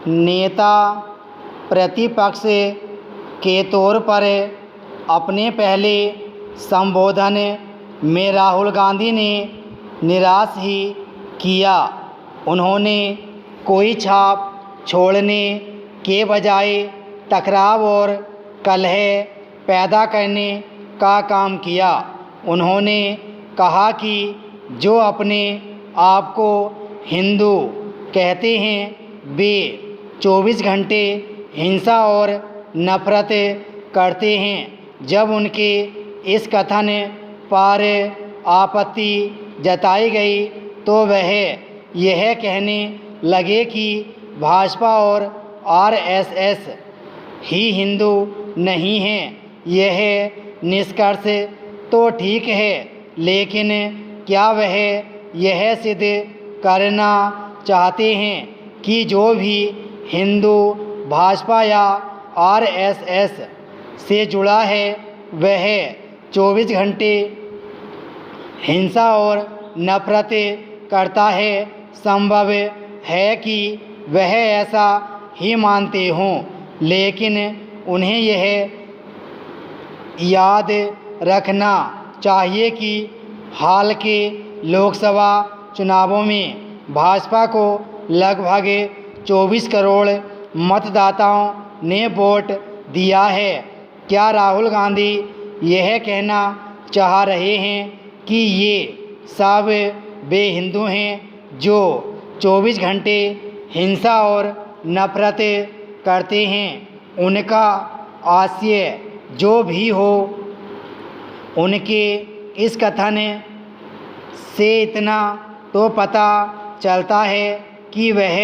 नेता प्रतिपक्ष के तौर पर अपने पहले संबोधन में राहुल गांधी ने निराश ही किया। उन्होंने कोई छाप छोड़ने के बजाय टकराव और कलह पैदा करने का काम किया। उन्होंने कहा कि जो अपने आप को हिंदू कहते हैं वे 24 घंटे हिंसा और नफरत करते हैं। जब उनके इस कथन पर आपत्ति जताई गई तो वह यह कहने लगे कि भाजपा और आरएसएस ही हिंदू नहीं हैं। यह निष्कर्ष तो ठीक है, लेकिन क्या वह यह सिद्ध करना चाहते हैं कि जो भी हिंदू भाजपा या आरएसएस से जुड़ा है वह 24 घंटे हिंसा और नफरत करता है? संभव है कि वह ऐसा ही मानते हों, लेकिन उन्हें यह याद रखना चाहिए कि हाल के लोकसभा चुनावों में भाजपा को लगभग 24 करोड़ मतदाताओं ने वोट दिया है। क्या राहुल गांधी यह कहना चाह रहे हैं कि ये सब वे हिंदू हैं जो 24 घंटे हिंसा और नफरत करते हैं? उनका आशय जो भी हो, उनके इस कथन से इतना तो पता चलता है कि वह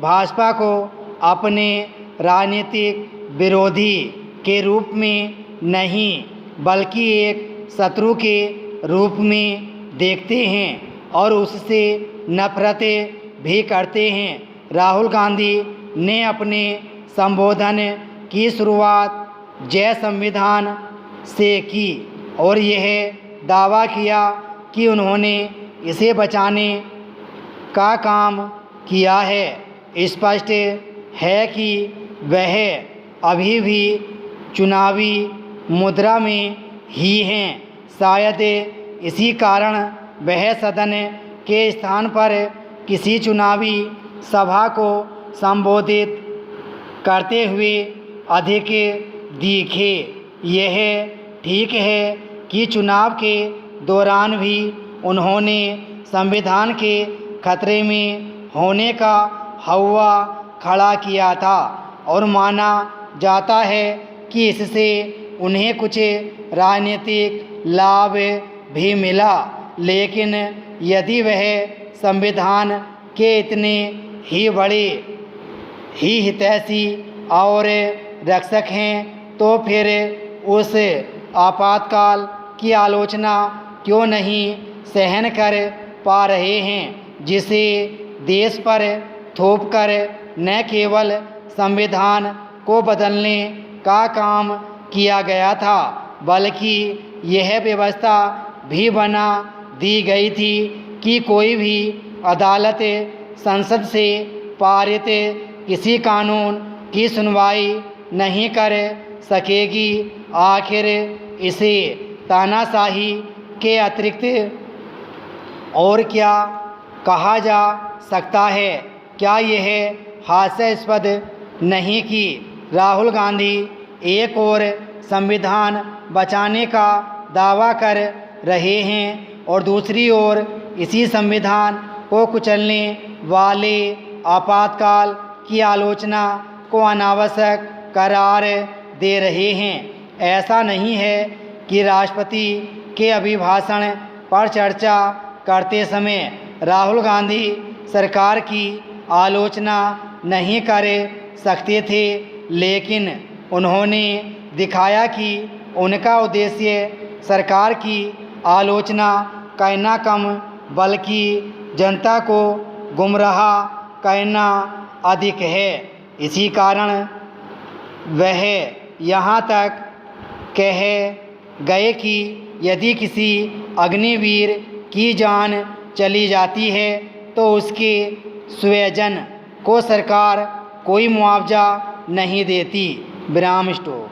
भाजपा को अपने राजनीतिक विरोधी के रूप में नहीं बल्कि एक शत्रु के रूप में देखते हैं और उससे नफरत भी करते हैं। राहुल गांधी ने अपने संबोधन की शुरुआत जय संविधान से की और यह दावा किया कि उन्होंने इसे बचाने का काम किया है। स्पष्ट है कि वह अभी भी चुनावी मुद्रा में ही हैं। शायद इसी कारण वह सदन के स्थान पर किसी चुनावी सभा को संबोधित करते हुए अधिक दिखे। यह ठीक है कि चुनाव के दौरान भी उन्होंने संविधान के खतरे में होने का हौवा खड़ा किया था और माना जाता है कि इससे उन्हें कुछ राजनीतिक लाभ भी मिला। लेकिन यदि वह संविधान के इतने ही बड़े ही हितैषी और रक्षक हैं तो फिर उस आपातकाल की आलोचना क्यों नहीं सहन कर पा रहे हैं जिसे देश पर थोपकर न केवल संविधान को बदलने का काम किया गया था बल्कि यह व्यवस्था भी बना दी गई थी कि कोई भी अदालत संसद से पारित किसी कानून की सुनवाई नहीं कर सकेगी। आखिर इसे तानाशाही के अतिरिक्त और क्या कहा जा सकता है? क्या यह हास्यास्पद नहीं कि राहुल गांधी एक और संविधान बचाने का दावा कर रहे हैं और दूसरी ओर इसी संविधान को कुचलने वाले आपातकाल की आलोचना को अनावश्यक करार दे रहे हैं? ऐसा नहीं है कि राष्ट्रपति के अभिभाषण पर चर्चा करते समय राहुल गांधी सरकार की आलोचना नहीं कर सकते थे, लेकिन उन्होंने दिखाया कि उनका उद्देश्य सरकार की आलोचना करना कम बल्कि जनता को गुमराह करना अधिक है। इसी कारण वह यहाँ तक कह गए कि यदि किसी अग्निवीर की जान चली जाती है तो उसके स्वजन को सरकार कोई मुआवजा नहीं देती। विराम स्टॉप।